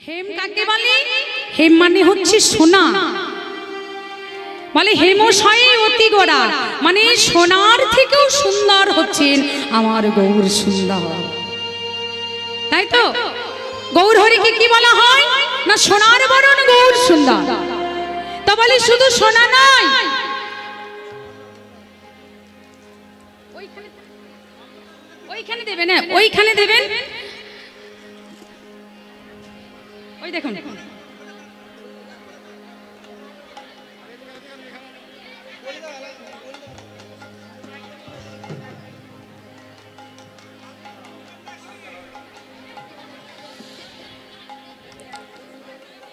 হেম কাকে বলে? হেম মানে হচ্ছে সোনা। বলে হেমশয়ে অতি গোরা, মানে সোনার থেকেও সুন্দর হচ্ছেন আমার গৌর সুন্দর। তাই তো গৌর হরিকে কি বলা হয় না সোনার বরণ গৌর সুন্দর। তো বলে শুধু সোনা নয়, ওইখানে দেবেন, ওইখানে দেবেন, ওই দেখুন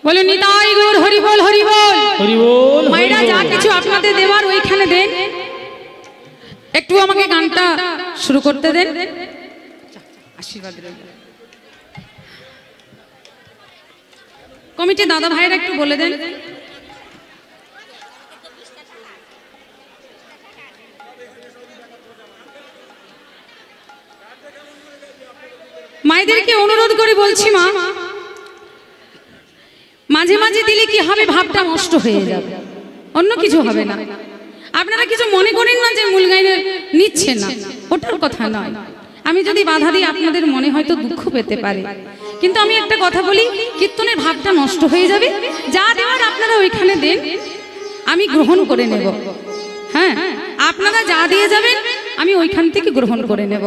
বলো নিতাই গৌর হরি বল, হরি বল, হরি বল। মায়েরা যা কিছু আপনাদের দেওয়ার ওইখানে দেন। একটু আমাকে গানটা শুরু করতে দেন, আশীর্বাদ রইল। কমিটি দাদা ভাইরা একটু বলে দেন। মায়েদেরকে অনুরোধ করে বলছি, মা মাঝে মাঝে দিলে কি হবে, ভাবটা নষ্ট হয়ে যাবে, অন্য কিছু হবে না। আপনারা কিছু মনে করেন না যে মূল গাইনে নিচ্ছে না, ওটার কথা নয়। আমি যদি বাধা দিই আপনাদের মনে হয়তো দুঃখ পেতে পারে, কিন্তু আমি একটা কথা বলি, কীর্তনের ভাবটা নষ্ট হয়ে যাবে। যা দেওয়ার আপনারা ওইখানে দেন, আমি গ্রহণ করে নেব। হ্যাঁ, আপনারা যা দিয়ে যাবেন আমি ওইখান থেকে গ্রহণ করে নেব।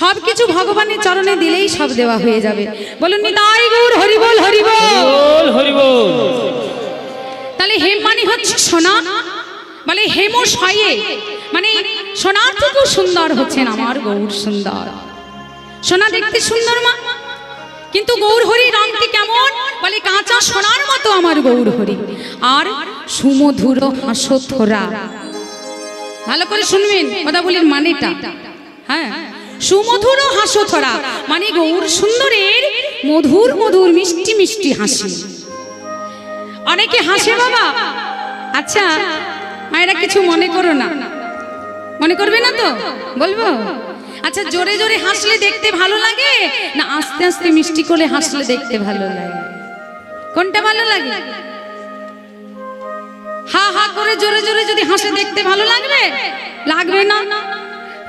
সবকিছু ভগবানের চরণে দিলেই সব দেওয়া হয়ে যাবে। বলুন নিতাই গৌর হরি বল, হরি বল, হরি বল। তাহলে হেম মানে হচ্ছে সোনা। বলে হেমশয়ে মানে সোনার থেকেও সুন্দর হচ্ছেন আমার গৌর সুন্দর। সোনা দেখতে সুন্দর মা, কিন্তু গৌর হরি রংটি কেমন? বলে কাঁচা সোনার মতো আমার গৌর হরি, আর সুমধুর হাসথোরা। ভালো করে শুনবেন কথা বলির মানেটা। হ্যাঁ, সুমধুর হাসথোরা মানে গৌর সুন্দরের মধুর মধুর মিষ্টি মিষ্টি হাসি। অনেকে হাসে বাবা, আচ্ছা মায়েরা কিছু মনে করো না, মনে করবে না তো বলবো। আচ্ছা জোরে জোরে হাসলে দেখতে ভালো লাগে না আস্তে আস্তে মিষ্টি করে হাসলে দেখতে ভালো লাগে? কোনটা ভালো লাগে? হা হা করে জোরে জোরে যদি হাসে দেখতে ভালো লাগবে? লাগবে না।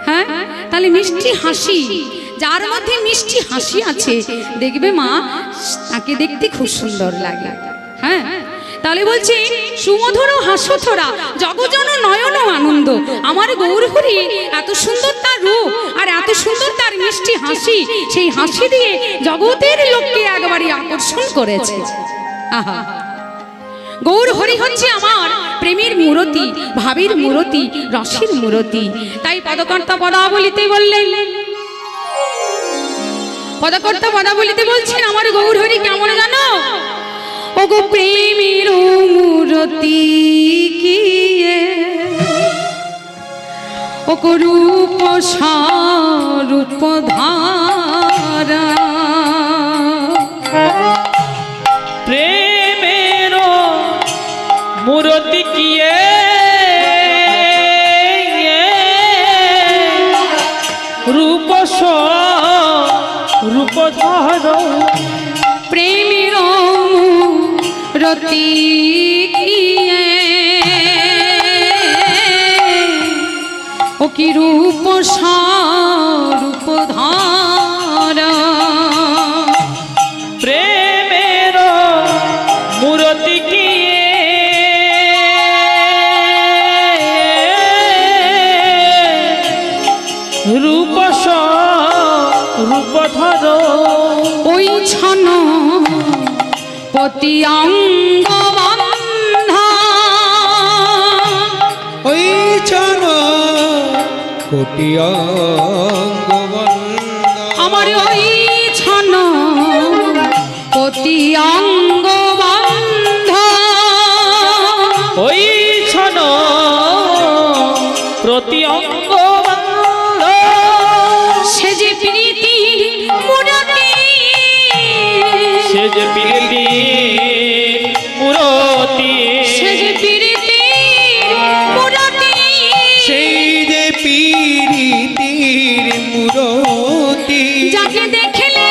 হ্যাঁ, তাহলে মিষ্টি হাসি, যার মধ্যে মিষ্টি হাসি আছে দেখবে মা, তাকে দেখতে খুব সুন্দর লাগে। হ্যাঁ, তাহলে বলছি সুমধুর হাসথোরা জগজন নয়ন আনন্দ। আমার গৌর হরি এত সুন্দর তার রূপ আর এত সুন্দর তার মিষ্টি হাসি, সেই হাসি দিয়ে জগতের লোককে একবারই আকর্ষণ করেছে। আহা, গৌর হরি হচ্ছে আমার প্রেমের মূরতি, ভাবের মূরতি, রসের মূরতি। তাই পদকর্তা পদাবলিতে বললেন, পদকর্তা পদাবলিতে বলছেন আমার গৌর হরি কেমন জানো? ওগো প্রেমের মূরতি কিয়ে, ওগো রূপ স্বরূপ ধারা। প্রেমের মূরতি কিয়ে, রূপ স্বরূপ ধারা। প্রেমের মূরতি কিয়ে, ও কি রূপ স্বরূপ ধারা। প্রেমের মূরতি কিয়ে, রূপ স্বরূপ ধারা। ওই ছন পতি অঙ্গ বন্ধা, ওই ছন কোটি অঙ্গ বন্ধা। আমার ওই ছন পতি অঙ্গ বন্ধা। ওই ছন প্রতি অঙ্গ বন্ধ। সে যে প্রীতি মূরতি, সে যে প্রীতি মূরতি, সে যে প্রীতি মূরতি, সেই যে পীড়িতির মূরতি। যাকে দেখলে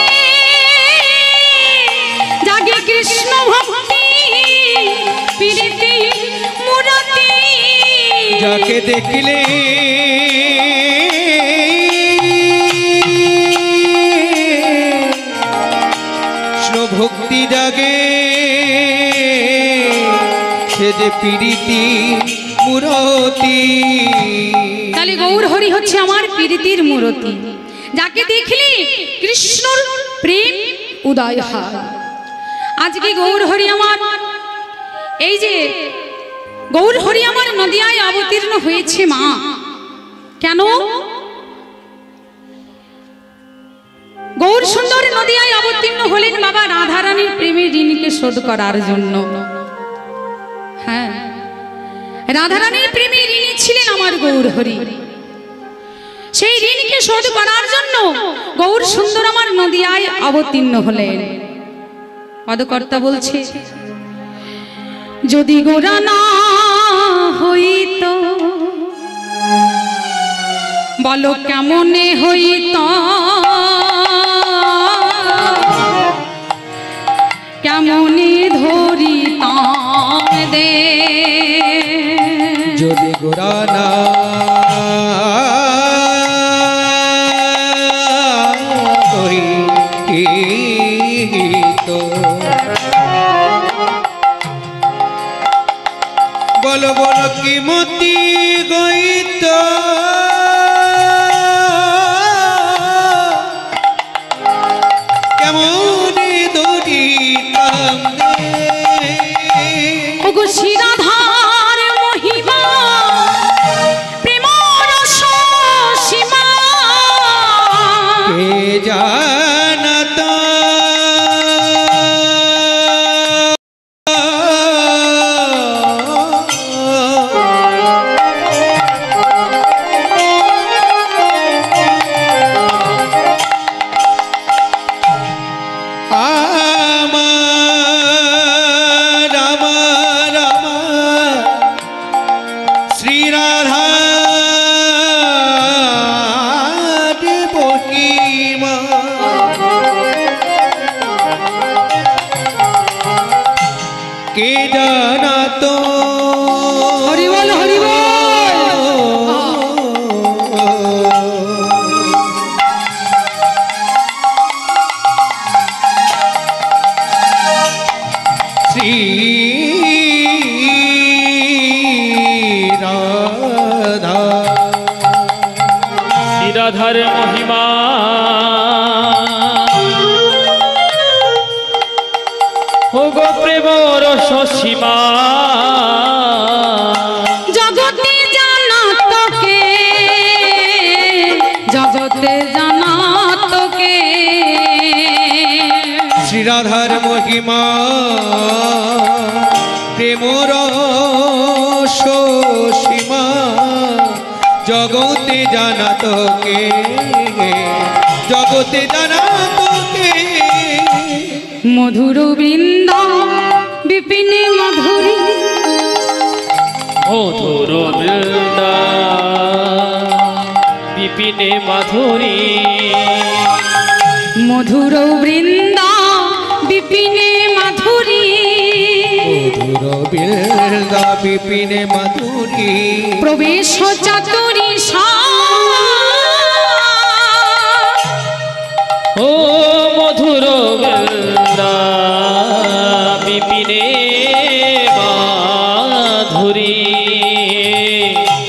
যাকে দেখলে ভক্তি জাগে সে যে প্রীতি মূরতি। তাহলে গৌর হরি হচ্ছে আমার প্রীতির মূরতি, যাকে দেখলে কৃষ্ণর প্রেম উদয় হয়। আজকে গৌর হরি আমার এই যে গৌর হরি আমার নদিয়ায় অবতীর্ণ হয়েছে মা, কেন? গৌর সুন্দর নদিয়ায় অবতীর্ণ হলেন বাবা রাধারানীর প্রেমের ঋণকে শোধ করার জন্য। হ্যাঁ, রাধারানীর প্রেমের ঋণী ছিলেন আমার গৌর হরি। সেই ঋণকে শোধ করার জন্য গৌর সুন্দর আমার নদিয়ায় অবতীর্ণ হলেন। পদকর্তা বলছে, যদি গোরা না হইত বলো কেমনে হইত, কেমনে ধরিতাম দে, যদি গোরা না হইত বলো বলো কি মতি গইত, কেমনে ধরিতাম ওগো শিরাধার মহিমা প্রেম রস সীমা, কে জানত কে জানাতো হরি বল হরি বল। শ্রী রাধা রাধার মহিমা ওগো প্রেম রস সীমা, জগতে জানাতকে জগতে জানাতকে, শ্রী রাধার মহিমা প্রেম রস সীমা, জগতে জানাতো কে, জগতে জানাতো কে, মধুর বৃন্দ বিপিনে মধুরী, মধুর বৃন্দা বিপিনে মাধুরী, মধুর বৃন্দ বিপিনে মাধুরী, মধুর বৃন্দা বিপিনে মাধুরী, প্রবেশ চাতুরী ও মধুর বৃন্দা বিপিনে মাধুরী,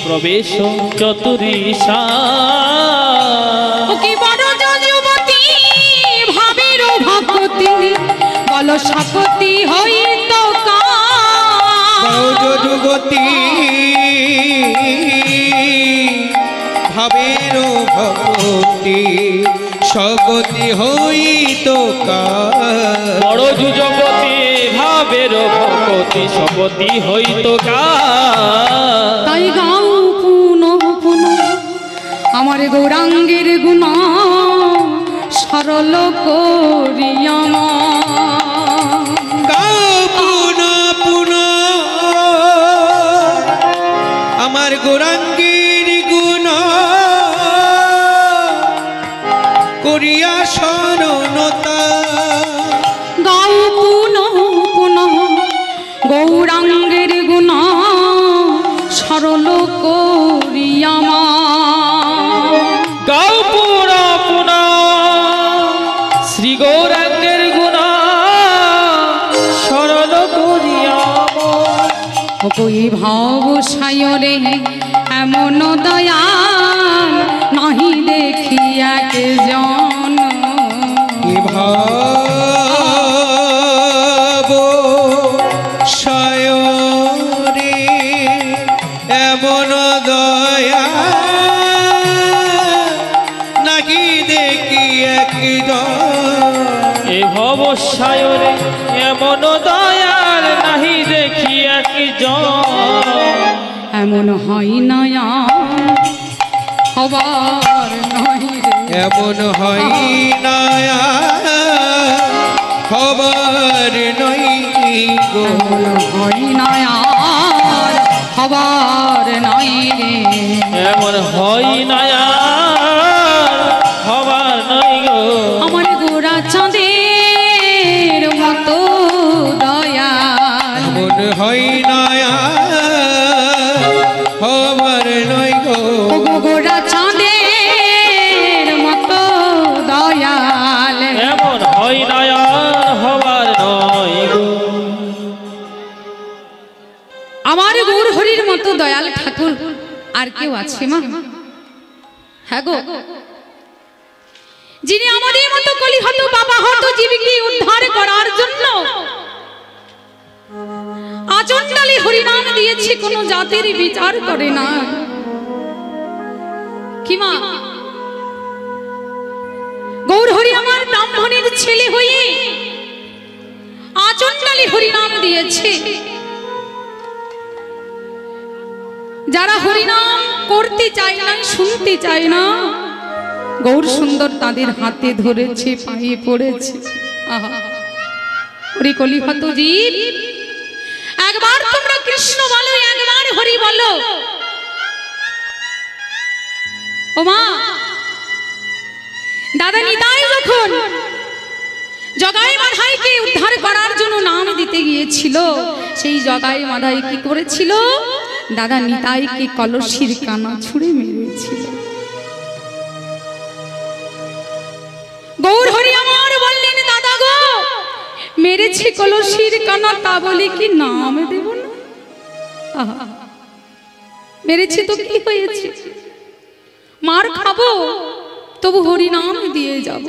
প্রবেশ চতুরীশা, কি বড় যুবতী ভাবের ভক্তি বল শপতি হইত যুগতি ভাবের ভক্তি সগতি হইত বড় যুজপতি ভাবের ভক্তি সপতি হইত তাই গাও পুনঃ পুনঃ আমার গৌরাঙ্গের গুণ সরল করিয়াম, আমার গৌরাঙ্গীর গুণ করিয়া শরণতা, গাও পুনঃ পুনঃ গৌরাঙ্গের গুণ সরল গৌরাঙ্গের গুণ স্মরণ করিয়া কই ভাব সায়রে এমন দয়াল নাহি দেখিয়া কে জন ভাব সায়রে এমন দয়া নাকি দেখি একজন এ ভব সায়রে এমন দয়াল নাহি দেখি একজন এমন হয় নয়া হবার নহি রে এমন হয় না খবর নই গো এমন হয় নয়া হবার নয় রে এমন হয় না হবার নয় গো আমার গোরা চাঁদের মতো দয়াল এমন হয় না খবর নই গো গোরা চাঁদের মতো দয়াল এমন হয় না হবার নয় গো আমার গৌর হরির মতো দয়াল ঠাকুর আর কেউ আছে মা? হ্যাঁ গো, যিনি আমাদের মতো কলিহত বাবা হতো জীবকে উদ্ধার করার জন্য আচণ্ডালী হরিনাম দিয়েছে, কোনো জাতির বিচার করে না। কি মা, গৌর হরি আমার ব্রাহ্মণের ছেলে হয়ে আচণ্ডালী হরিনাম দিয়েছে। যারা হরিনাম করতে চায় না, শুনতে চায় না, গৌর সুন্দর তাদের হাতে ধরেছে, পায়ে পড়েছে। আহা, হরি কলিহত জীব, একবার তোমরা কৃষ্ণ বলো, একবার হরি বলো। ও মা, দাদা নিতাই যখন জগাই মাধাইকে উদ্ধার করার জন্য নাম দিতে গিয়েছিল, সেই জগাই মাধাই কি করেছিল? দাদা নিতাইকে কলসির কানা ছুঁড়ে মেরেছিল। গৌর হরি আমার বললেন, দাদা গো, মেরেছি কলসির কানা, তা বলি কি নাম দেব না? আহা, মেরেছি তো কি হয়েছে, মার খাবো, তবু হরি নাম দিয়ে যাব।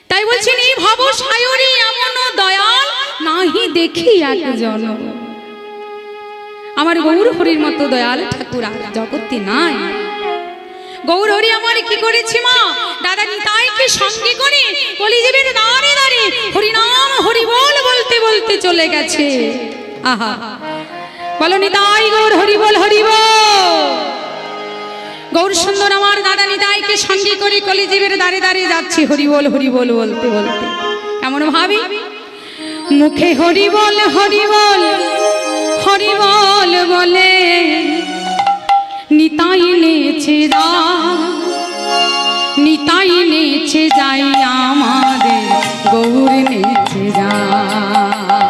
তাই বলছেন, এই ভাব সায়রে এমন দয়াল নাহি দেখি একজন। আমার গৌর হরির মতো দয়াল ঠাকুর আর জগতে নাই। গৌর হরি আমার কি করেছে মা? দাদা নিতাইকে সঙ্গে করে কলিযুগের দাঁড়ে দাঁড়ে হরিনাম হরি বল বলতে বলতে চলে গেছে। আহা, বলো নিতাই গৌর হরি বল, হরি বল। গৌর সুন্দর আমার দাদা নিতাইকে সঙ্গে করে কলিযুগের দাঁড়ে দাঁড়ে যাচ্ছে হরি বল বলতে বলতে। এমন ভাবি মুখে হরি বল হরি বল হরি বল বলে নিতাই নেছে নিতাই নেছে যাই আমাদের গৌর নেছে যা।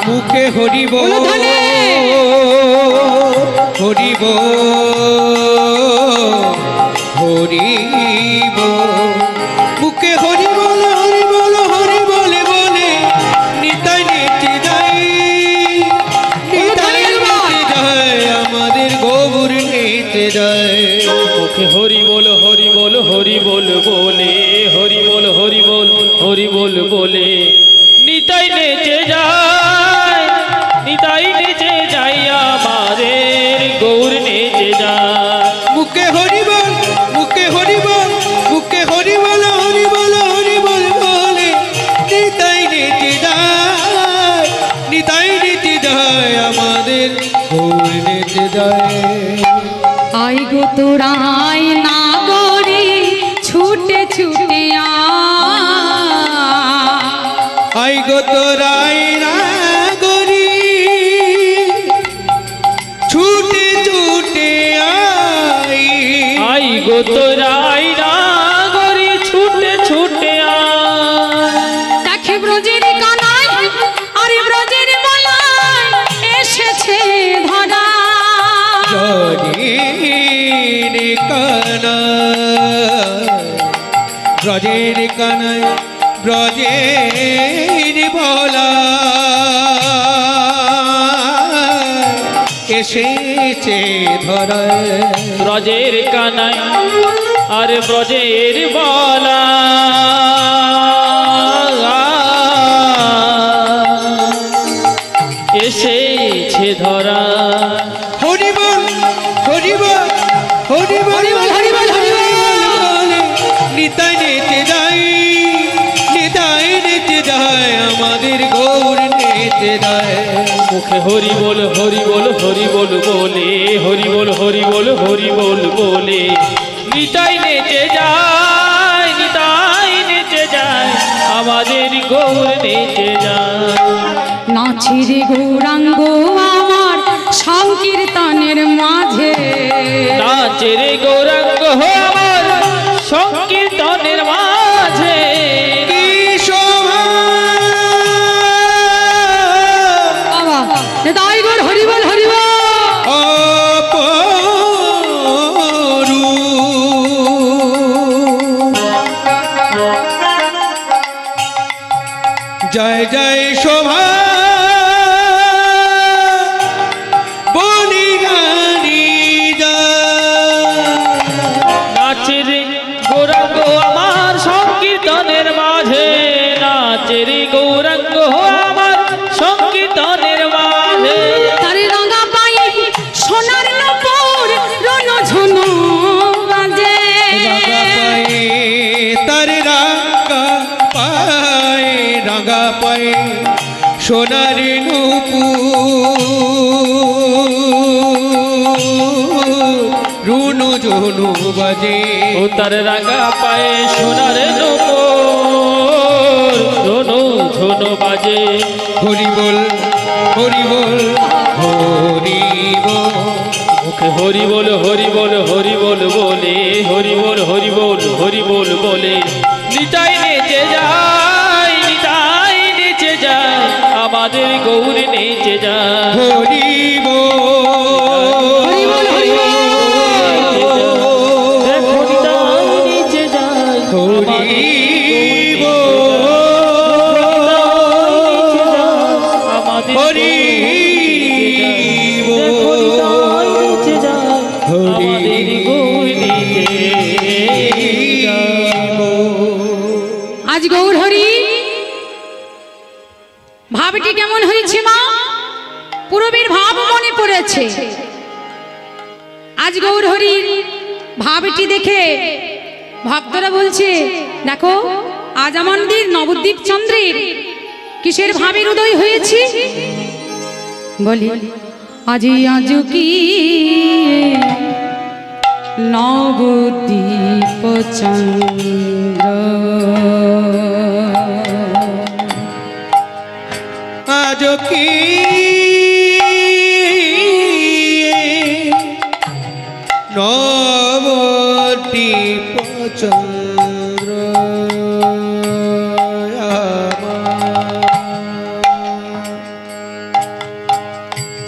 মুখে হরি বল হরি বল হরি বল, মুখে হরি বল হরি বল হরি বলে বলে নিতাই নেচে যাই, নিতাই নেচে যায় আমাদের গৌর নেচে যায়। মুখে হরি বল হরি বল হরি বল বলে, হরি বল হরি বল হরি বল বলে নিতাই নেচে যায়, নিতাই নেচে যাই আমাদের গৌর নেচে যায়। মুখে হরি বল মুখে হরি বল মুখে হরি বল হরি বল হরি বল বলে নিতাই নেচে যায়, নিতাই নেচে যায় আমাদের গৌর নেচে যায়। আই গো তোরাই না গরে ছুটে ছুটে আই গো তোরাই না গরি ছুটে ছুটে আই, আই গো তোরাই না গরি ছুটে ছুটে দেখে ব্রজের কানাই আরে ব্রজের বলাই এসেছে ধরা। ব্রজের কানায় ব্রজের বলা এসেছে ধরায় ব্রজের কানাই আর ব্রজের বলা এসেছে ধরা হরিবল হরিবল হরিবল হরিবল হরিবল নিতাই নেচে যায় নিতাই নেচে যায় আমাদের গৌর নেচে যায় মুখে হরি বল হরি বল হরি বল বলে হরি বল হরি বল হরি বল বলে নিতাই নেচে যায় নিতাই নেচে যায় আমাদের গৌর নেচে যায় নাচের গৌরাঙ্গ আমার সংকীর্তনের মাঝে নাচের গৌরাঙ্গ আমার সংকীর্তনের মাঝে কি শোভা বাবা তাই গৌর হরিবল হরিবল জয় জয় শোভা বলি গানি নাচের গৌরাঙ্গ আমার সংকীর্তনের মাঝে নাচের গৌরাঙ্গ আমার সংকীর্তনের মাঝে তারে রঙা পায়ে সোনার নূপুর রণ ঝুনু বাজে রাগা পায়ে তার রাগা পায়ে রাগা পায়ে সোনার রুনু ঝুনু বাজে ও তার রাঙা পায়ে সোনার নূপুর ধনু ধনু বাজে হরিবল হরিবল হরিবল মুখে হরি বল হরি বল হরি বল বলে হরি বল হরি বল হরি বল বলে নিতাই নেচে যায় নিতাই নেচে যায় আমাদের গৌর নেচে যায় হরিবল হরিবল হরিবল দেখো নিতাই নেচে যায় আমাদের আজ গৌর হরি ভাবটি কেমন হয়েছে মা পূর্বের ভাব মনে পড়েছে আজ গৌর হরির ভাবটি দেখে ভক্তরা বলছে দেখো আজ আমাদের নবদ্বীপ চন্দ্রের কিসের ভাবের উদয় হয়েছে বলি আজি আজ কি নবদ্বীপ চন্দ্র আজ কি নবদ্বীপ চন্দ্র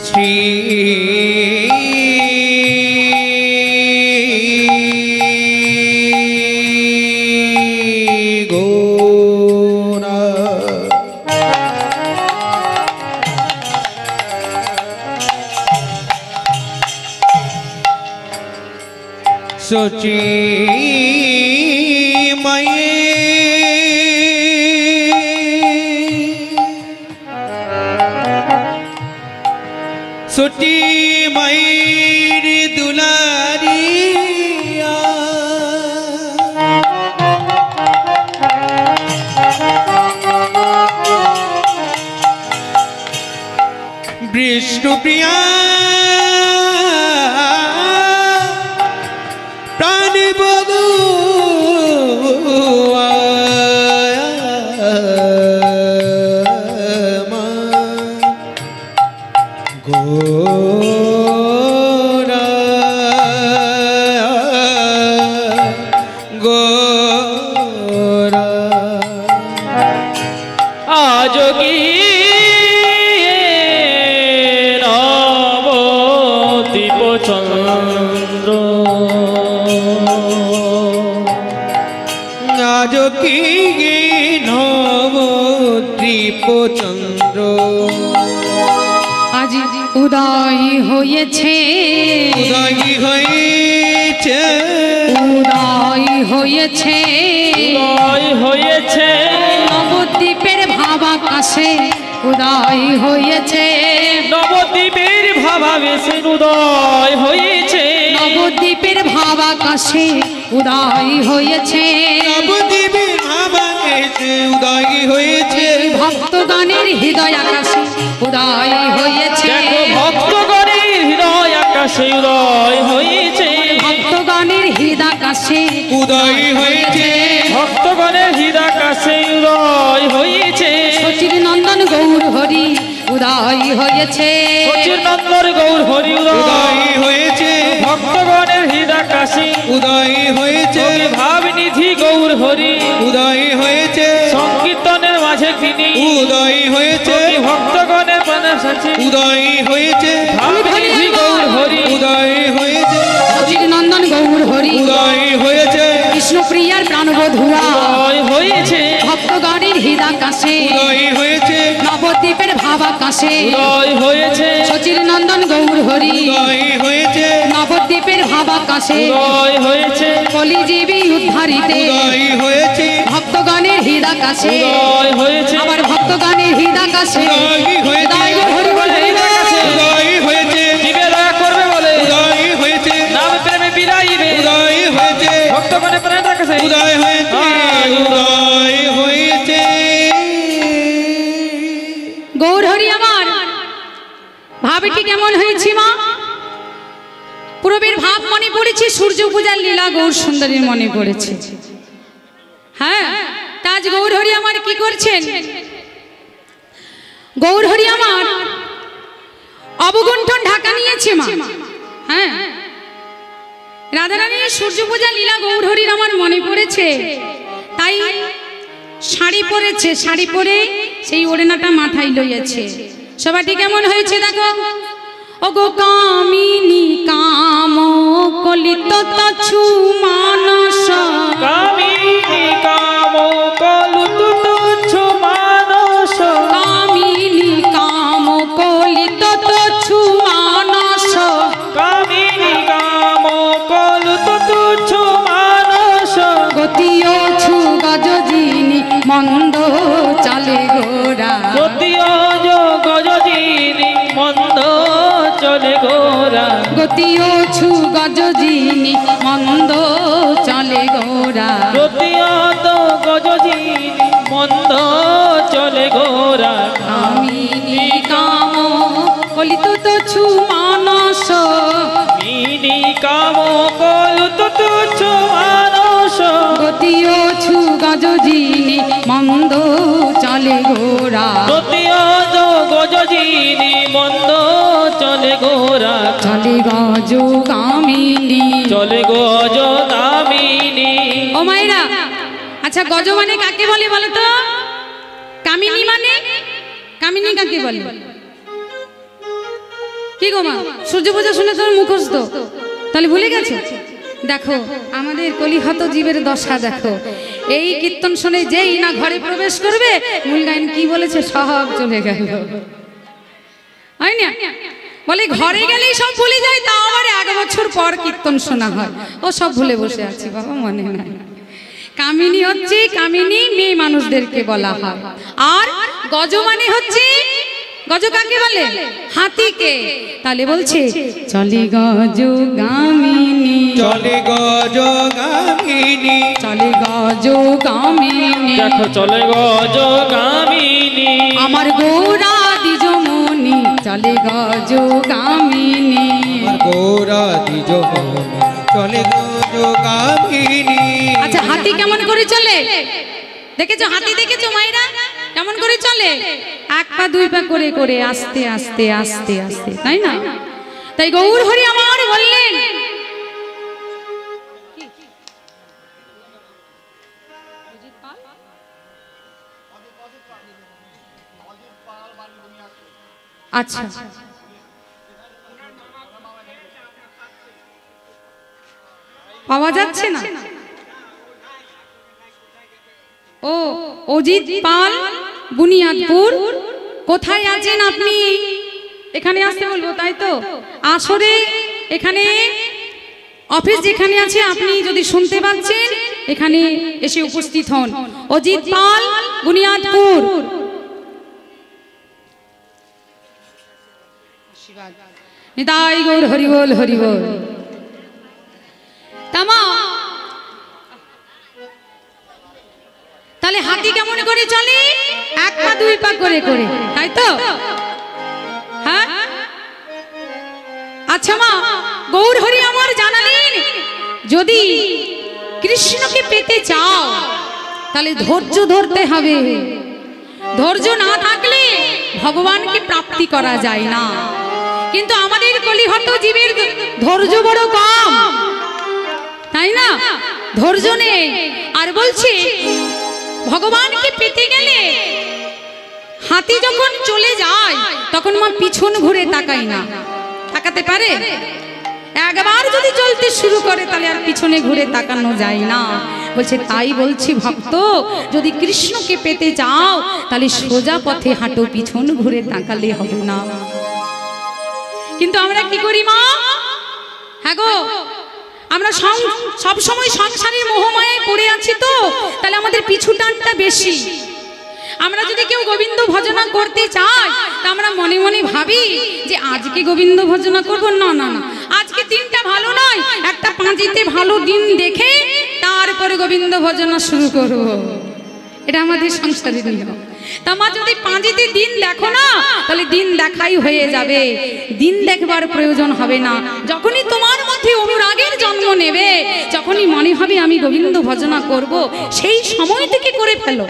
শ্রী গৌরা সচি মায়ে সচি মায়ের দুলারিয়া বিষ্ণুপ্রিয়া প্রাণবধূ গোরা গোরা আজ কি নবদ্বীপ চন্দ্র আজ কি নবদ্বীপ দীপচন্দ্র আজ উদয় হয়েছে উদয় হয়েছে উদয় হয়েছে উদয় হয়েছে নবদ্বীপের ভাব আকাশে উদয় হয়েছে নবদ্বীপের ভাবাবেশে উদয় হয়েছে নবদ্বীপের ভাব আকাশে উদয় হয়েছে নবদ্বীপের ভাবাবেশে উদয় হয়েছে ভক্তগণের হৃদয় আকাশে উদয় হয়েছে দেখো ভক্তগণের হৃদয় আকাশে উদয় হয়েছে ভক্তগণের হৃদয় আকাশে উদয় হয়েছে ভক্তগণের হৃদয় আকাশে উদয় হয়েছে সচির নন্দন গৌর হরি উদয় হয়েছে সচির নন্দর গৌর হরি উদয় উদয় হয়েছে ভক্তগণের হৃদয় আকাশে উদয় হয়েছে ভাবনিধি গৌর হরি উদয় হয়েছে সংকীর্তনের মাঝে তিনি উদয় হয়েছে ভক্তগণের প্রাণের সাথে উদয় হয়েছে ভাবনিধি গৌর হরি উদয় হয়েছে সচির নন্দন গৌর হরি উদয় হয়েছে কৃষ্ণপ্রিয়ার প্রাণবধুয়া উদয় হয়েছে ভক্তগণের হৃদয় আকাশে উদয় হয়েছে নবদ্বীপের ভাব আকাশে উদয় হয়েছে সচির নন্দন গৌর হরি উদয় হয়েছে নবদ্বীপের ভাব আকাশে উদয় হয়েছে কলিজীবী উদ্ধারিতে উদয় হয়েছে ভক্তগণের হৃদয় আকাশে উদয় হয়েছে আবার ভক্তগণের হৃদয় আকাশে উদয় হয়েছে উদয় গো হরি বল হরি বল। উদয় হয়েছে জীবে দয়া করবে বলে উদয় হয়েছে নাম প্রেমে বিলাইবে উদয় হয়েছে ভক্তগণের প্রাণের কাছে উদয় হয়েছে উদয় হয়েছে গৌর হরি আমার ভাবটি কেমন হয়েছে মা পূর্বের ভাব মনে পড়েছে সূর্য পূজার লীলা গৌর সুন্দরীর মনে পড়েছে হ্যাঁ তাজ গৌর হরি আমার কি করছেন গৌর হরি আমার অবগুণ্ঠন ঢাকা নিয়েছে মা হ্যাঁ রাধারানীর সূর্য পূজার লীলা গৌর হরির আমার মনে পড়েছে তাই শাড়ি পরেছে শাড়ি পরে সেই ওড়নাটা মাথায় লইয়াছে সবাইটি কেমন হয়েছে দেখো ও গো কামিনী কাম কলিত তছু মানস কামিনী কাম কলুত তুচ্ছ মানস কামিনী কাম কলিত তছু মানস কামিনী কাম কলুত তুচ্ছ মানস গতিও ছু গজজিনী মন্দ চালে গোরা গতিয়জ গজজিনী মন্দ চলে গোরা গতিও ছু গজজিনী মন্দ চলে গোরা গতিয়ত গজজিনী মন্দ চলে গোরা কামিনী কাম কলিত তছু মানস মিনি কাম কলুত তুচ্ছ মানস গতিও ছু গজজিনী মন্দ চলে গোরা গতিয়জ গজজিনী মন্দ চলে গোরা চলে গজ কামিনী চলে গজ কামিনী ও মাইরা আচ্ছা গজ মানে কাকে বলে বলো তো কামিনী মানে কামিনী কাকে বলে কি গো মা সূর্য পূজা শুনে তোর মুখস্থ তাহলে ভুলে গেছে দেখো আমাদের কলিহত জীবের দশা দেখো এই কীর্তন শুনে যেই না ঘরে প্রবেশ করবে মূল গায়ন কি বলেছে সব চলে গেল হয় না বলে ঘরে গেলেই সব ভুলে যায় তাও আবার 1 বছর পর কীর্তন শোনা হয় ও সব ভুলে বসে আছি বাবা মনে নাই কামিনী হচ্ছে কামিনী মেয়ে মানুষদেরকে বলা হয় আর গজ মানে হচ্ছে গজ কাকে বলে হাতিকে তাহলে বলছে চলে গজ গামিনী চলে গজ গামিনী চলে গজ গামিনী দেখো চলে গজ কামিনী আমার গৌরা দ্বিজমণি চলে গজ গামিনী আমার গোরা দ্বিজ চলে গজ গামিনী আচ্ছা হাতি কেমন করে চলে দেখেছো হাতি দেখেছো মায়েরা কেমন করে চলে 1 পা 2 পা করে করে আস্তে আস্তে আস্তে আস্তে তাই না তাই গৌর হরি আমার বললেন আচ্ছা পাওয়া যাচ্ছে না ও অজিত পাল বুনিয়াদপুর। কোথায় আছেন আপনি? এখানে আসতে বলবো, তাই তো? আসরে এখানে অফিস যেখানে আছে, আপনি যদি শুনতে পাচ্ছেন এখানে এসে উপস্থিত হন। অজিত পাল, বুনিয়াদপুর। নিতাই গৌর হরিবোল হরিবোল। তামা তাহলে হাতি কেমন করে চলে? এক পা দুই পা করে করে, তাই তো? হ্যাঁ, আচ্ছা মা, গৌর হরি আমার জানালেন যদি কৃষ্ণকে পেতে চাও তাহলে ধৈর্য ধরতে হবে। ধৈর্য না থাকলে ভগবানকে প্রাপ্তি করা যায় না। কিন্তু আমাদের কলিহত জীবের ধৈর্য বড় কম, তাই না? ধৈর্য নেই। আর বলছি ভগবানকে পেতে গেলে হাতি যখন চলে যায় তখন মা পিছন ঘুরে তাকায় না। তাকাতে পারে? একবার যদি চলতে শুরু করে তাহলে আর পিছনে ঘুরে তাকানো যায় না। বলছে তাই বলছি ভক্ত, যদি কৃষ্ণকে পেতে চাও তাহলে সোজা পথে হাঁটো, পিছন ঘুরে তাকালে হবে না। কিন্তু আমরা কি করি মা? হ্যাঁ গো, আমরা সব সময় সংসারের মোহমায়ায় পড়ে আছি, তো তাহলে আমাদের পিছু টানটা বেশি। আমরা যদি কেউ গোবিন্দ ভজনা করতে চাই তা আমরা মনে মনে ভাবি যে আজকে গোবিন্দ ভজনা করব, না না না, আজকে দিনটা ভালো নয়, একটা পাঁজিতে ভালো দিন দেখে তারপরে গোবিন্দ ভজনা শুরু করব। এটা আমাদের সংসারের নিয়ম। তা মা, যদি পাঁজিতে দিন দেখো না তাহলে দিন দেখাই হয়ে যাবে, দিন দেখবার প্রয়োজন হবে না। যখনই তোমার মধ্যে অনুরাগের জন্ম নেবে, যখনই মনে হবে আমি গোবিন্দ ভজনা করব, সেই সময় থেকে করে ফেলো,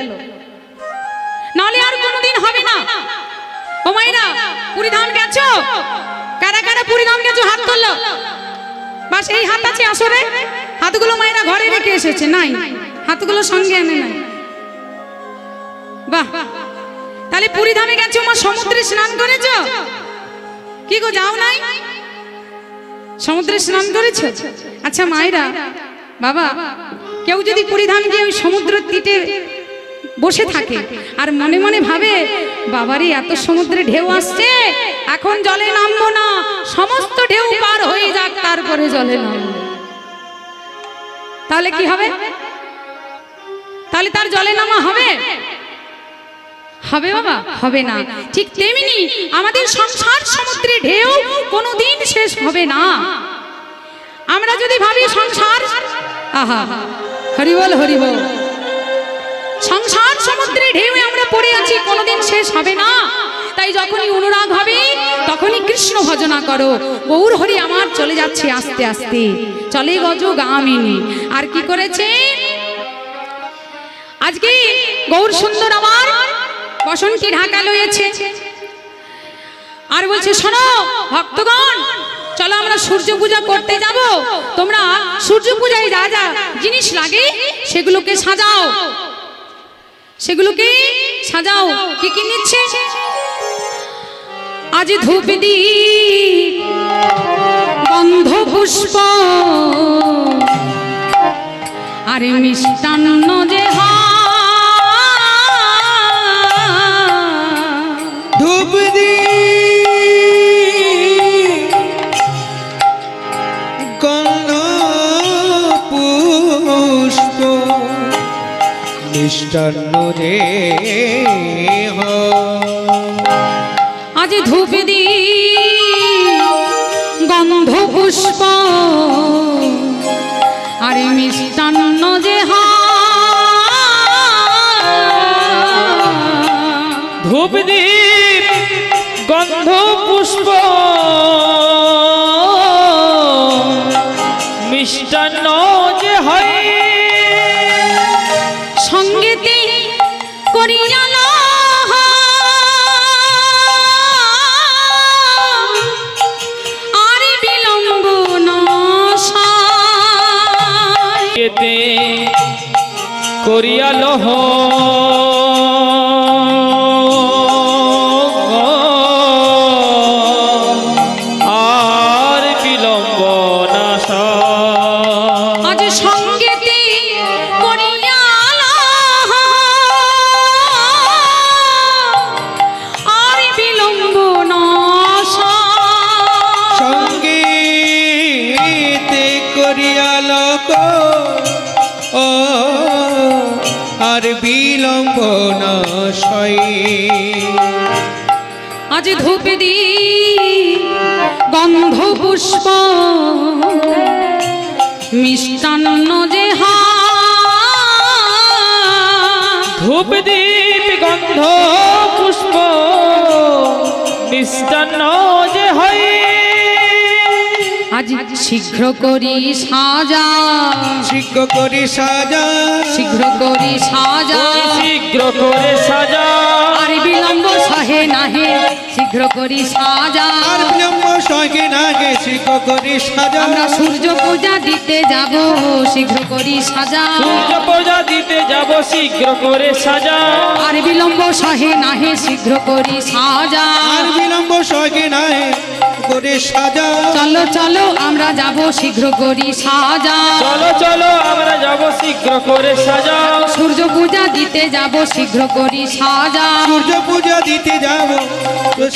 নাহলে আর কোনোদিন হবে না। ও মায়েরা, পুরীধাম গেছো? কারা কারা পুরীধাম গেছো? হাত তুললো। বাস এই হাত আছে আসরে? হাতগুলো মায়েরা ঘরে রেখে এসেছে? নাই, হাতগুলো সঙ্গে এনে নাই। বাহ, তাহলে পুরীধামে গেছো মা, সমুদ্রে স্নান করেছো? কি গো, যাও নাই? সমুদ্রে স্নান করেছো? আচ্ছা মায়েরা, বাবা, কেউ যদি পুরীধাম গিয়ে ওই সমুদ্রের তীরে বসে থাকে আর মনে মনে ভাবে বাবারে এত সমুদ্রে ঢেউ আসছে, এখন জলে নামবো না, সমস্ত ঢেউ পার হয়ে যাক তারপরে জলে নামবো, তাহলে কি হবে? তাহলে তার জলে নামা হবে? হবে বাবা? হবে না। ঠিক তেমনি আমাদের সংসার সমুদ্রে ঢেউ কোনোদিন শেষ হবে না। আমরা যদি ভাবি সংসার, আহা হরিবল হরিবল, সংসার সমুদ্রে ঢেউ আমরা পড়ে আছি, কোনোদিন শেষ হবে না। তাই যখনই অনুরাগ হবে তখনই কৃষ্ণ ভজনা করো। গৌর হরি আমার চলে যাচ্ছে আস্তে আস্তে, চলে গজ গামিনী। আর কি করেছে আজকে গৌর সুন্দর আমার বসনকে ঢাকা লয়েছে, আর বলছে শোনো ভক্তগণ, চলো আমরা সূর্য পূজা করতে যাব। তোমরা সূর্য পূজায় যা যা জিনিস লাগে সেগুলোকে সাজাও, সেগুলোকে সাজাও। কি কি নিচ্ছে? আজ ধূপ দীপ গন্ধ পুষ্প আর মিষ্টান্ন যে ধূপ দীপ গন্ধ পুষ্প মিষ্টান্ন রে আজ ধূপ দীপ গন্ধ পুষ্প আর মিষ্টান্ন যে ধূপ দীপ গন্ধ পুষ্প মিষ্টান্ন যে হয়, সঙ্গেতে করিয়া আর বিলম্ব এতে করিয়া লহ আর বিলম্ব নাশায়। আর বিলম্ব না সয়ে। আজ ধূপ দি গন্ধ পুষ্প মিষ্টান্ন যে ধূপ দীপ গন্ধ পুষ্প মিষ্টান্ন যে হয়। আজ শীঘ্র করি সাজা, শীঘ্র করি সাজা, শীঘ্র করি সাজা, শীঘ্র করে সাজা, আর বিলম্ব সহে নাহে শীঘ্র করি সাজা। আর বিলম্ব সহে নাহে শীঘ্র করি সাজা। আমরা সূর্য পূজা দিতে যাব শীঘ্র করি সাজা, সূর্য পূজা দিতে যাব শীঘ্র করে সাজা, আর বিলম্ব সহে নাহে শীঘ্র করি সাজা। আর বিলম্ব সহে নাহে করে সাজা। চলো চলো আমরা যাব শীঘ্র করি সাজা, চলো চলো আমরা যাব শীঘ্র করে সাজা। সূর্য পূজা দিতে যাব শীঘ্র করি সাজা, সূর্য পূজা দিতে যাব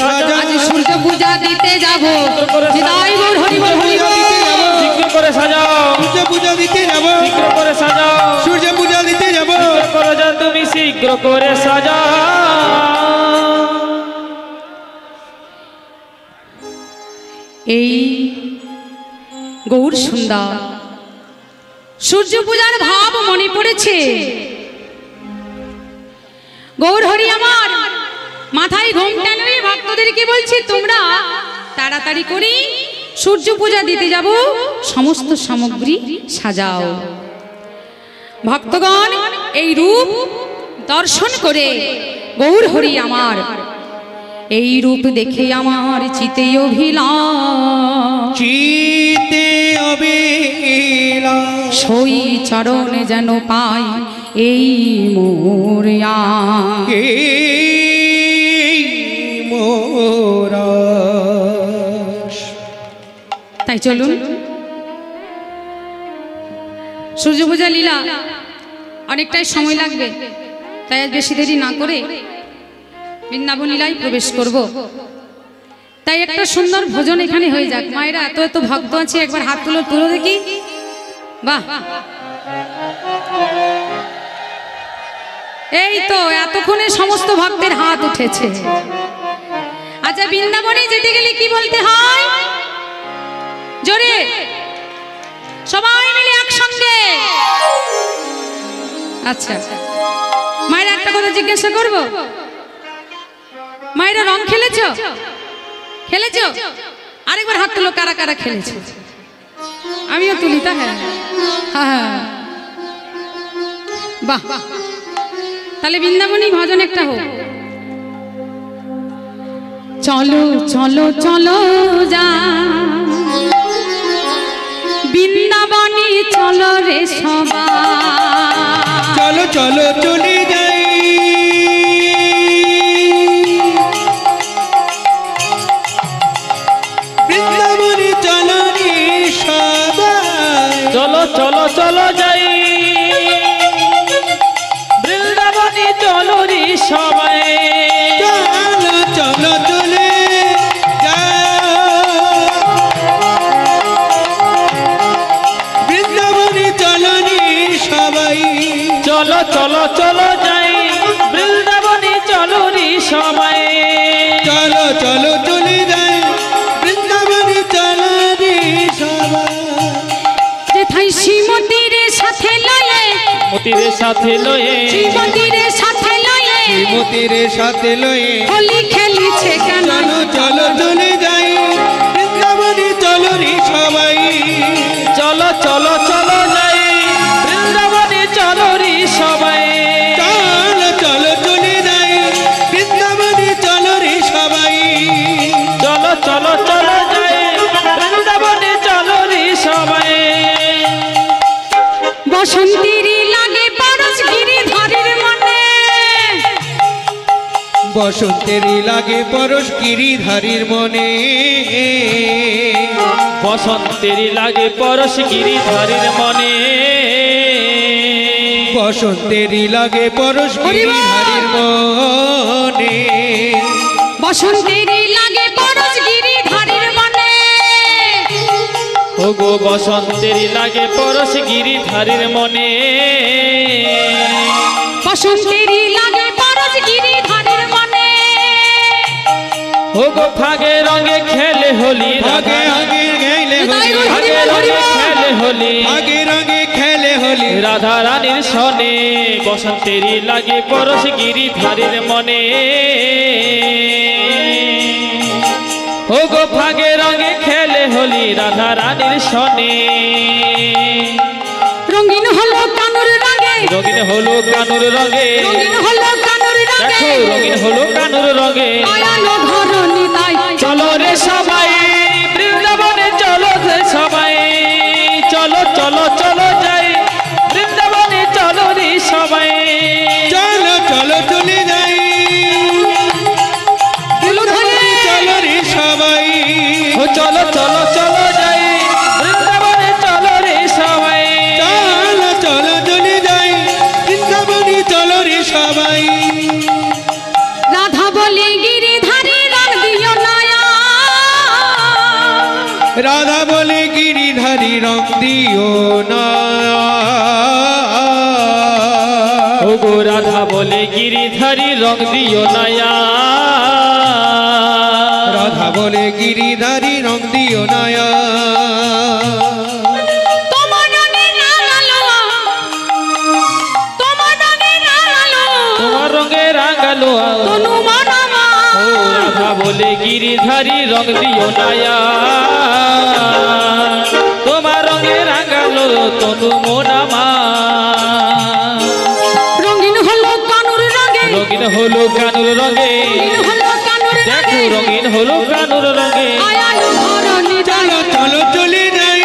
সাজা। আজ সূর্য পূজা দিতে যাব নিতাই গৌর হরি বল হরি বল। শীঘ্র করে সাজাও, সূর্য পূজা দিতে যাব, শীঘ্র করে সাজাও, সূর্য পূজা দিতে যাব। শীঘ্র করে যা তুমি শীঘ্র করে সাজা। এই গৌর সুন্দর সূর্য পূজার ভাব মনে পড়েছে। গৌর হরি আমার মাথায় ঘোমটা নিয়ে ভক্তদেরকে বলছি তোমরা তাড়াতাড়ি করে সূর্য পূজা দিতে যাব, সমস্ত সামগ্রী সাজাও। ভক্তগণ এই রূপ দর্শন করে গৌর হরি আমার এই রূপ দেখে আমার চিতে অভিলাষ, চিতে অভিলাষ, সই চরণ যেন পাই এই মোরিয়া। এই মোরাস। তাই চলুন সূর্য পূজা লীলা অনেকটাই সময় লাগবে, তাই আজ বেশি দেরি না করে বৃন্দাবন লীলায় প্রবেশ করব। তাই একটা সুন্দর ভোজন এখানে হয়ে যাক। মায়েরা এত এত ভক্ত আছে, একবার হাত তুলো তুলো দেখি। বাহ, এই তো এতক্ষণে সমস্ত ভক্তের হাত উঠেছে। আচ্ছা বৃন্দাবনে যেতে গেলে কি বলতে হয়? জোরে সবাই মিলে একসঙ্গে। আচ্ছা মায়েরা একটা কথা জিজ্ঞাসা করব, মায়েরা রং খেলেছ? খেলেছ? আরেকবার হাত তুলো কারা কারা খেলেছ। আমিও তুলি তা। হ্যাঁ হ্যাঁ বাহ, তাহলে বৃন্দাবনী ভজন একটা হোক। চলো চলো চলো যা বৃন্দাবনী চলো রে সবাই, চলো চলো চলে যাই, বৃন্দাবনে চলো রে সবাই। চলো চলো চলো যাই বৃন্দাবনে চলো রে সবাই। চলো চলো চলে যাই, বৃন্দাবনে চলো রে সবাই। চলো চলো চলো যাই বৃন্দাবনে চলো রে সবাই। চলো চলো চলে যাই, বৃন্দাবনে চলো রে সবাই। যেথায় শ্রীমতীর সাথে লয়ে, মতির সাথে লয়ে, শ্রীমতীর সাথে লয়ে শ্রীমতীর সাথে লয়ে হোলি খেলিছে কেন। চলো চলো চলে যাই, বৃন্দাবনে চলো রে সবাই। চলো চলো চলো যাই বৃন্দাবনে চলো রে সবাই। চলো চলো চলে যাই, বৃন্দাবনে চলো রে সবাই। চলো চলো চলো যাই বৃন্দাবনে চলো রে সবাই। বসন্তীর লাগে পরশ গিরিধারীর মনে, বসন্তেরই লাগে পরশ গিরিধারীর মনে। বসন্তেরই লাগে পরশ গিরিধারীর মনে। বসন্তেরই লাগে পরশ গিরিধারীর মনে। বসন্তীর লাগে পরশ গিরিধারীর মনে। ওগো বসন্তেরই লাগে পরশ গিরিধারীর মনে। বসন্তেরই লাগে পরশ গিরিধারীর মনে ও গো ফাগে রঙে খেলে হোলি আগে আগে গেলে হোলি ফাগে রঙে খেলে হোলি আগে রঙে খেলে হোলি রাধা রানীর সনে বসন্তেরই লাগে পরশ গিরিধারীর মনে ও গো ফাগে রঙে খেলে হোলি রাধা রানীর সনে রঙিন হলো কানুর রঙে রঙিন হলো কানুর রঙে রঙিন হলো কানুর রঙে দেখো রঙিন হলো কানুর রঙে আয়ালো ধরণী তাই চলো রে সবাই বৃন্দাবনে চলো রে সবাই চলো চলো চলো যাই বৃন্দাবনে চলো রে সবাই চলো চলো চলে যাই চলো রে সবাই ও চলো চলো চলো যাই বৃন্দাবনে চলো রে সবাই চলো চলো চলে যাই বৃন্দাবনে চলো রে সবাই রাধা বলে গিরিধারী রং দিও নয়া রাধা বলে গিরিধারী রং দিও না ও গো রাধা বলে গিরিধারী রং দিও নয়া রাধা বলে গিরিধারী রং দিও না তোমার রঙে রাঙালো তোমার রঙে রাঙালো তোমার রঙে রাঙালো তনু মনমা ও রাধা বলে গিরিধারী রং দিও নয়া তোমার রঙে রাঙালো তনু মনামা রঙিন হলো কানুর রঙে রঙিন হলো কানুর রঙে রঙিন হলো কানুর দেখো রঙে রঙিন হলো কানুর রঙে আয়ালো ধরণী তাই চলো চলো চলে যাই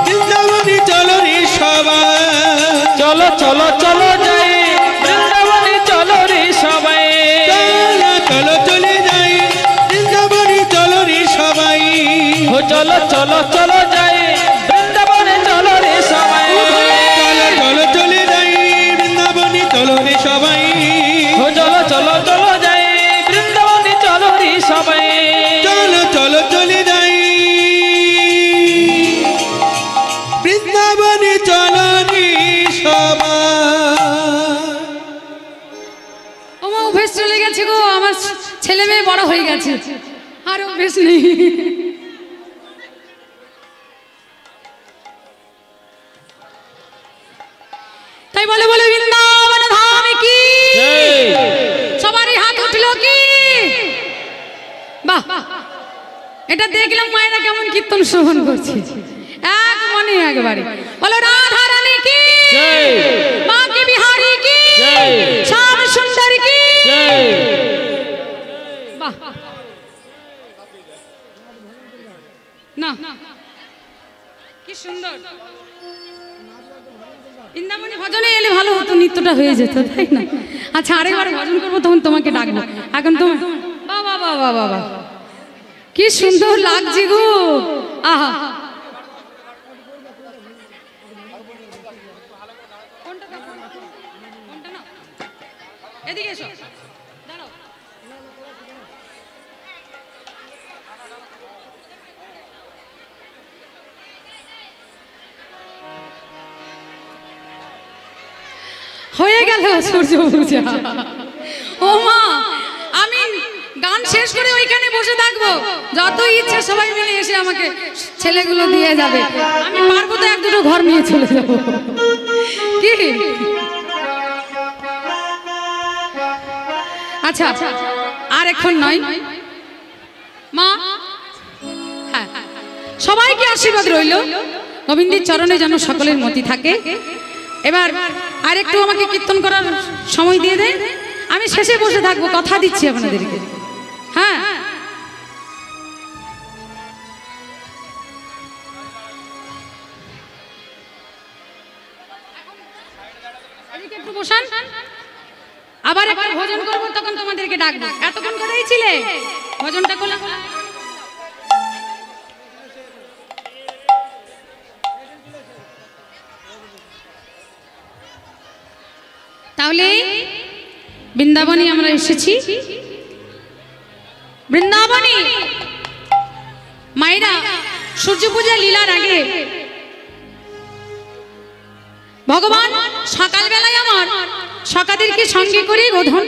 বৃন্দাবনে চলো রে সবাই চলো চলো চলো যাই বৃন্দাবনে চলো রে সবাই চলো চলো চলে যাই বৃন্দাবনে চলো রে সবাই ও চলো চলো চলো যাই বৃন্দাবনে চলো রে সবাই চলো চলো চলে যাই বৃন্দাবনে চলো রে সবাই ও চলো চলো চলো যাই বৃন্দাবনে চলো রে সবাই চলো চলো চলে যাই বৃন্দাবনে চলো রে সবাই আমার অভ্যেস চলে গেছে গো আমার ছেলে মেয়ে বড় হয়ে গেছে আর অভ্যেস নেই তাই বলে বলে বৃন্দাবন ধাম কি জয়। সবারই হাত উঠলো কি বাহ এটা দেখলাম মায়েরা কেমন কীর্তন শ্রবণ করছে এক মনে একবারে বলো রাধা রানী কি জয়। মা কি বিহারি কি জয়। শ্যাম সুন্দর কি জয়। বাহ না কি সুন্দর বৃন্দাবনী ভজনে এলে ভালো হতো নৃত্যটা হয়ে যেত তাই না আচ্ছা আরেকবার ভজন করবো তখন তোমাকে ডাকবো এখন তোমার বাবা বাবা বাবা কি সুন্দর লাগছে গো আহা কোনটা না এদিকে এসো দাঁড়াও হয়ে গেল সূর্য পূজা ও মা আমি গান শেষ করে ওইখানে বসে থাকবো যত ইচ্ছে সবাই মিলে এসে আমাকে ছেলেগুলো দিয়ে যাবে আমি পারবো তো এক দুটো ঘর নিয়ে চলে যাবো কি আচ্ছা আর এখন নয় মা হ্যাঁ সবাইকে আশীর্বাদ রইল গোবিন্দের চরণে যেন সকলের মতি থাকে এবার আর একটু আমাকে কীর্তন করার সময় দিয়ে দেন আমি শেষে বসে থাকবো কথা দিচ্ছি আপনাদেরকে হ্যাঁ এদিকে একটু বসান আবার একবার ভোজন করবো তখন তোমাদেরকে ডাকবো এতক্ষণ কোথায় ছিলে ভোজনটা করলাম তাহলে বৃন্দাবনে আমরা এসেছি বৃন্দাবনে মায়েরা সূর্য পূজা লীলার আগে ভগবান সকালবেলায় আমার সকাদেরকে সঙ্গে করে গোধন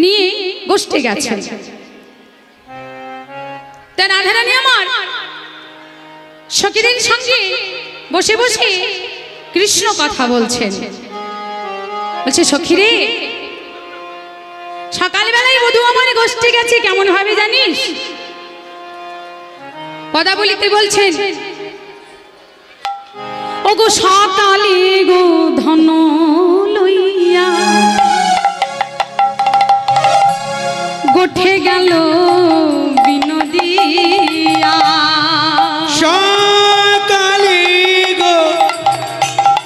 নিয়ে গোষ্ঠে গেছে। তা রাধারানী আমার সখীদের সঙ্গে বসে বসে কৃষ্ণ কথা বলছেন। বলছে, সখীরে, সকালবেলায় বধূ আমার গোষ্ঠে গেছে, কেমন ভাবে জানিস? পদাবলিতে বলছেন, ওগো সকালে গো ধন লইয়া গোঠে গেল বিনোদিয়া। সকালে গো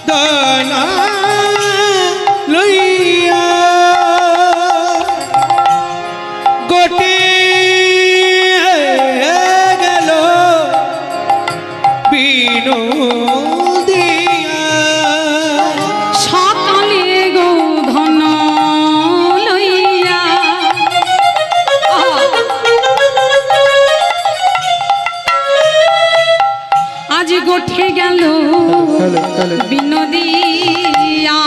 ধন লইয়া গোটে গেল বিনোদিয়া। সকালে গো ধন লইয়া আজ গোঠে গেল বিনোদিয়া।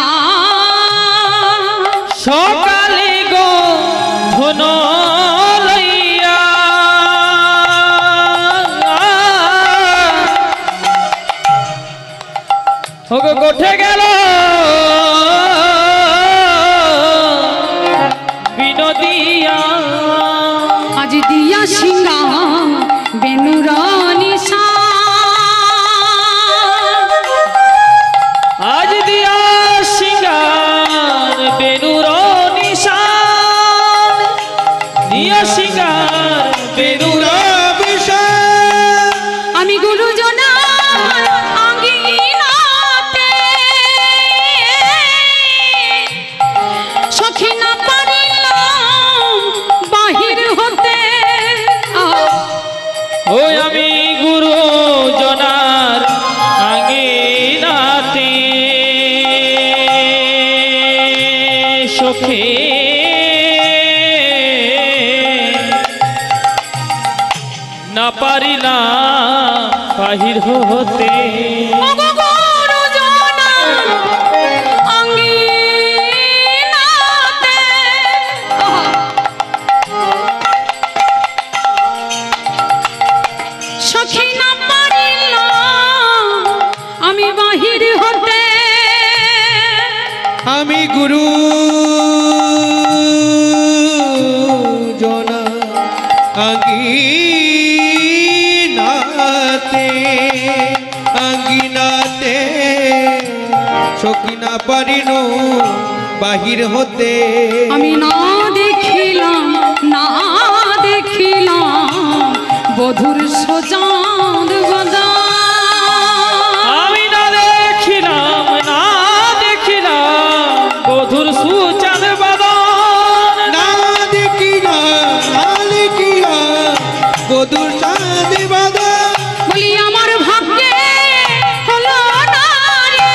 সকালে গো ধন লইয়া ওগো গোঠে গেল বিনোদিয়া। আজ দিয়া সিংহা বেনুর নিশা। আজ দিয়া সিঙ্গার বেনুর নিশান, দিয়া সিঙ্গার বেনুর আমি গুরুজনার আঙ্গিনাতে সখী না পারিলাম বাহির হতে। ওই আমি গুরু জনার আঙ্গিনাতে সখী না পারিলা বাহির হতে। ওগো গুরুজনার আঙ্গিনাতে সখী না পারিলাম আমি বাহির হতে। আমি গুরু জনা আঙ্গিনাতে সখী না পারিল বাহির হতে। আমি না দেখিলাম বধুর সজাদ গদা। আমি না দেখিলাম বধুর সুচাঁদ বদন। না দেখিয়া বধুর চাঁদ বাদন। বলি আমার ভাগ্যে হলো না রে,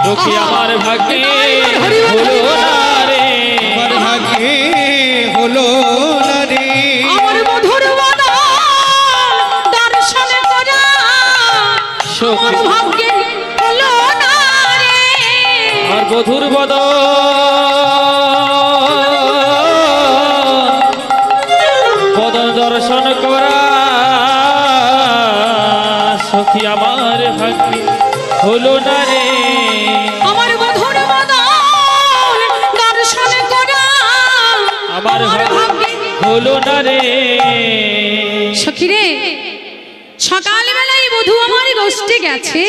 সখী আমার ভাগ্যে হলো না রে, আমার ভাগ্যে হলো না রে। আমার মধুর বদন দর্শন করা আমার সখী ভাগ্যে হলো না রে। আর বধুর বদন দর্শন করা সখী আমার ভাগ্যে হলো না রে। আমার মধুর বদন দর্শন করা আমার ভাগ্যে হলো না রে। সখী রে, সকালবেলায় বধূ আমার গোষ্ঠে গেছে,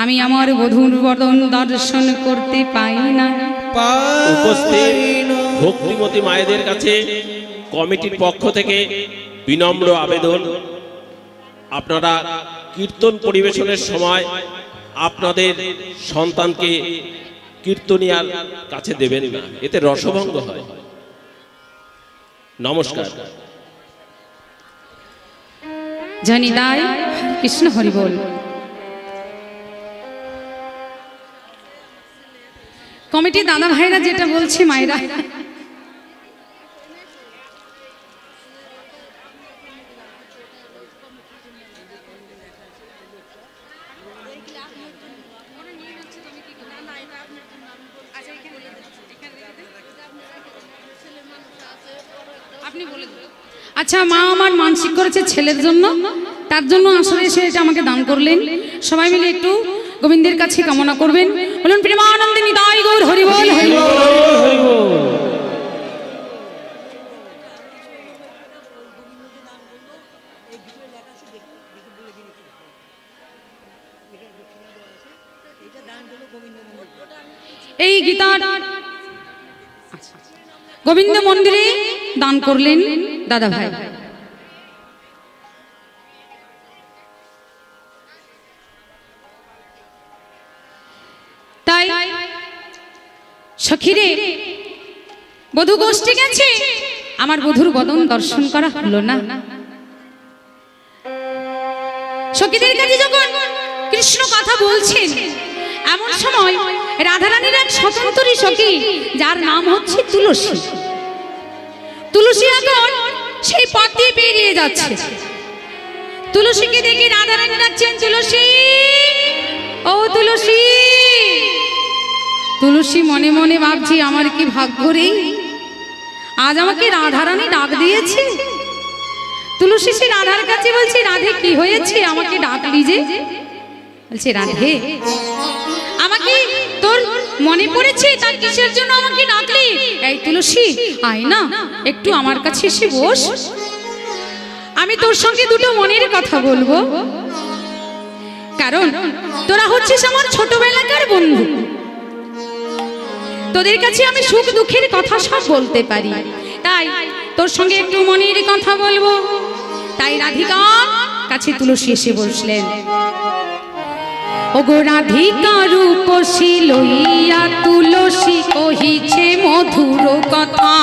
আমি আমার বধূর বদন দর্শন করতে পাই না। উপস্থিত ভক্তিমতী মায়েদের কাছে কমিটির পক্ষ থেকে বিনম্র আবেদন, আপনারা কীর্তন পরিবেশনের সময় আপনাদের সন্তানকে কীর্তনিয়ার কাছে দেবেন না, এতে রসভঙ্গ হয়। নমস্কার। জনিদায় কৃষ্ণ হরি বল। কমিটি দাদা ভাইরা যেটা বলছে মায়েরা, আচ্ছা, মা আমার মানসিক করেছে ছেলের জন্য, তার জন্য আসলে এসে এটা আমাকে দান করলেন। সবাই মিলে একটু গোবিন্দের কাছে কামনা করবেন। বলুন প্রেমানন্দে নিতাই গৌর হরি বল হরি বল। হরি বল। এই গীতার গোবিন্দ মন্দিরে দান করলেন দাদা ভাই। তাই সখীরে বধূ গোষ্ঠী গেছে, আমার বধূর বদন দর্শন করা হলো না। সখীদের কাছে যখন কৃষ্ণ কথা বলছেন, এমন সময় রাধারানীর এক স্বতন্ত্রী সখী, যার নাম হচ্ছে তুলসী। তুলসী এখন সেই পথ দিয়ে বেরিয়ে যাচ্ছে। তুলসীকে দেখে রাধারানী ডাকছেন, তুলসী, ও তুলসী। তুলসী মনে মনে ভাবছি, আমার কি ভাগ্য রে, আজ আমাকে রাধারানী ডাক দিয়েছে। তুলসী সে রাধার কাছে বলছে, রাধে কি হয়েছে, আমাকে ডাকলি যে? বলছে, রাধে আমাকে তোর মনে পড়েছে, তার কিসের জন্য আমাকে ডাকলি? এই তুলসী, আয় না একটু আমার কাছে এসে বস, আমি তোর সঙ্গে দুটো মনের কথা বলবো। কারণ তোরা হচ্ছিস আমার ছোটবেলাকার বন্ধু, তোদের কাছে আমি সুখ দুঃখের কথা সব বলতে পারি, তাই তোর সঙ্গে একটু মনের কথা বলবো। তাই রাধিকার কাছে তুলসী এসে বসলেন। ওগো রাধিকা রূপসী লইয়া তুলসী কহিছে মধুর কথা।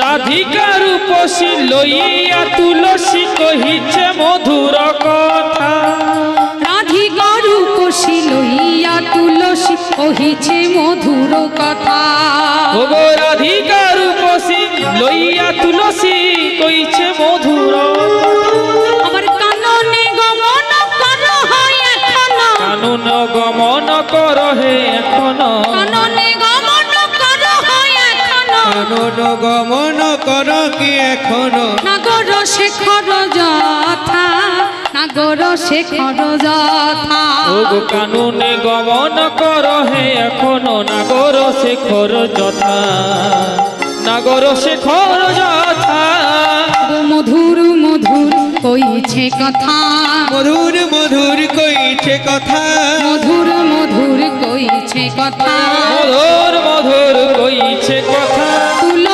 রাধিকা রূপসী লইয়া তুলসী কহিছে মধুর কথা। রাধিকা রূপসী লইয়া তুলসী কহিছে মধুর কথা। ওগো রাধিকা রূপসী লইয়া তুলসী কইছে মধুর। আমার কাননে গমন কর হয় এখনো, কানন গমন কর হে এখন। কাননে গমন কর হয় এখনো, কানন গমন কর কি এখনো। নাগর শেখর যথা, নাগর শেখর যথা। ওগো কাননে গমন কর হে এখন, নাগর শেখর যথা, নাগর শেখর যথা। মধুর মধুর কইছে কথা, মধুর মধুর কইছে কথা। মধুর মধুর কইছে কথা। মধুর মধুর কইছে কথা। তুলসী